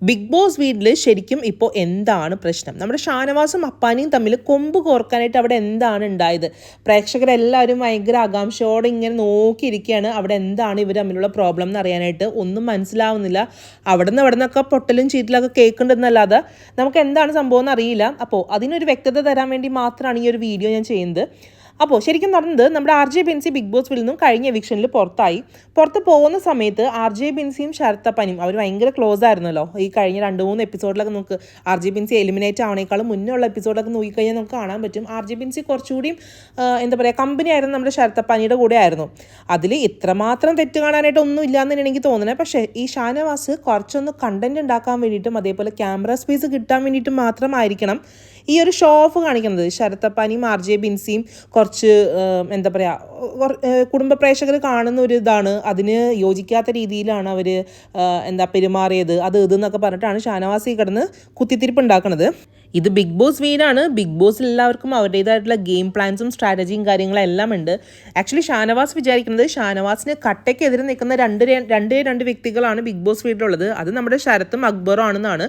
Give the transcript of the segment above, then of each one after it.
Big boss വീട്ടിൽ ശരിക്കും ഇപ്പോൾ എന്താണ് പ്രശ്നം? നമ്മുടെ ഷാനവാസും അപ്പാനിയും തമ്മിൽ കൊമ്പ് കോർക്കാനായിട്ട് അവിടെ എന്താണ് ഉണ്ടായത്? പ്രേക്ഷകരെല്ലാവരും ഭയങ്കര ആകാംക്ഷയോടെ ഇങ്ങനെ നോക്കിയിരിക്കുകയാണ് അവിടെ എന്താണ് ഇവർ തമ്മിലുള്ള പ്രോബ്ലം എന്ന് അറിയാനായിട്ട്. ഒന്നും മനസ്സിലാവുന്നില്ല. അവിടെ നിന്നൊക്കെ പൊട്ടലും ചീറ്റലൊക്കെ കേൾക്കുന്നുണ്ടെന്നല്ലാതെ നമുക്ക് എന്താണ് സംഭവം എന്ന് അറിയില്ല. അപ്പോൾ അതിനൊരു വ്യക്തത തരാൻ വേണ്ടി മാത്രമാണ് ഈ ഒരു വീഡിയോ ഞാൻ ചെയ്യുന്നത്. അപ്പോൾ ശരിക്കും നടന്നത് നമ്മുടെ RJ ബെൻസി ബിഗ് ബോസ് വീട്ടിൽ നിന്നും കഴിഞ്ഞ എവിക്ഷനിൽ പുറത്ത് പോകുന്ന സമയത്ത് RJ ബെൻസിയും ശരത് അപ്പാനിയും അവർ ഭയങ്കര ക്ലോസ് ആയിരുന്നല്ലോ. ഈ കഴിഞ്ഞ 2-3 എപ്പിസോഡിലൊക്കെ നമുക്ക് RJ ബെൻസി എലിമിനേറ്റ് ആവണേക്കാളും മുന്നേ ഉള്ള എപ്പിസോഡൊക്കെ നോക്കിക്കഴിഞ്ഞാൽ നമുക്ക് കാണാൻ പറ്റും RJ ബെൻസി കുറച്ചുകൂടിയും എന്താ പറയുക കമ്പനി ആയിരുന്നു നമ്മുടെ ശരത് അപ്പാനിയുടെ കൂടെ ആയിരുന്നു. അതിൽ ഇത്രമാത്രം തെറ്റ് കാണാനായിട്ട് ഒന്നും ഇല്ലയെന്ന് തന്നെയാണ് എനിക്ക് തോന്നുന്നത്. പക്ഷേ ഈ ഷാനവാസ് കുറച്ചൊന്ന് കണ്ടന്റ് ഉണ്ടാക്കാൻ വേണ്ടിയിട്ടും അതേപോലെ ക്യാമറ സ്പേസ് കിട്ടാൻ വേണ്ടിയിട്ടും മാത്രമായിരിക്കണം ഈ ഒരു ഷോ ഓഫ് കാണിക്കുന്നത്. ശരത് അപ്പാനിയും RJ ബെൻസിയും കുറച്ച് എന്താ പറയുക കുടുംബ പ്രേക്ഷകർ കാണുന്ന ഒരു ഇതാണ്, അതിന് യോജിക്കാത്ത രീതിയിലാണ് അവർ പെരുമാറിയത് ഇതെന്നൊക്കെ പറഞ്ഞിട്ടാണ് ഷാനവാസി കിടന്ന് കുത്തിത്തിരിപ്പ് ഉണ്ടാക്കുന്നത്. ഇത് ബിഗ് ബോസ് വീടാണ്. ബിഗ് ബോസിൽ എല്ലാവർക്കും അവരുടേതായിട്ടുള്ള ഗെയിം പ്ലാൻസും സ്ട്രാറ്റജിയും കാര്യങ്ങളെല്ലാം ഉണ്ട്. ആക്ച്വലി ഷാനവാസ് വിചാരിക്കുന്നത് ഷാനവാസിന് കട്ടയ്ക്കെതിരെ നിൽക്കുന്ന രണ്ട് വ്യക്തികളാണ് ബിഗ് ബോസ് വീട്ടിലുള്ളത്. അത് നമ്മുടെ ശരത്തും അക്ബറും ആണെന്നാണ്.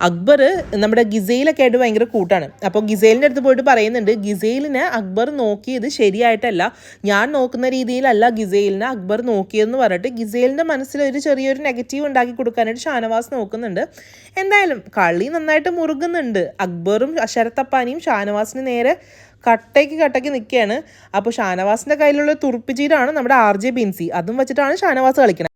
അക്ബർ നമ്മുടെ ഗിസൈലൊക്കെ ആയിട്ട് ഭയങ്കര കൂട്ടാണ്. അപ്പോൾ ഗിസൈലിൻ്റെ അടുത്ത് പോയിട്ട് പറയുന്നുണ്ട് ഗിസൈലിനെ അക്ബർ നോക്കിയത് ശരിയായിട്ടല്ല, ഞാൻ നോക്കുന്ന രീതിയിലല്ല ഗിസൈലിനെ അക്ബർ നോക്കിയതെന്ന് പറഞ്ഞിട്ട് ഗിസൈലിൻ്റെ മനസ്സിൽ ഒരു ചെറിയൊരു നെഗറ്റീവ് ഉണ്ടാക്കി കൊടുക്കാനായിട്ട് ഷാനവാസ് നോക്കുന്നുണ്ട്. എന്തായാലും കളി നന്നായിട്ട് മുറുകുന്നുണ്ട്. അക്ബറും ശരത് അപ്പാനിയും ഷാനവാസിന് നേരെ കട്ടയ്ക്ക് നിൽക്കുകയാണ്. അപ്പോൾ ഷാനവാസിൻ്റെ കയ്യിലുള്ള തുറുപ്പിച്ചീരാണ് നമ്മുടെ RJ ബെൻസി. അതും വെച്ചിട്ടാണ് ഷാനവാസ് കളിക്കുന്നത്.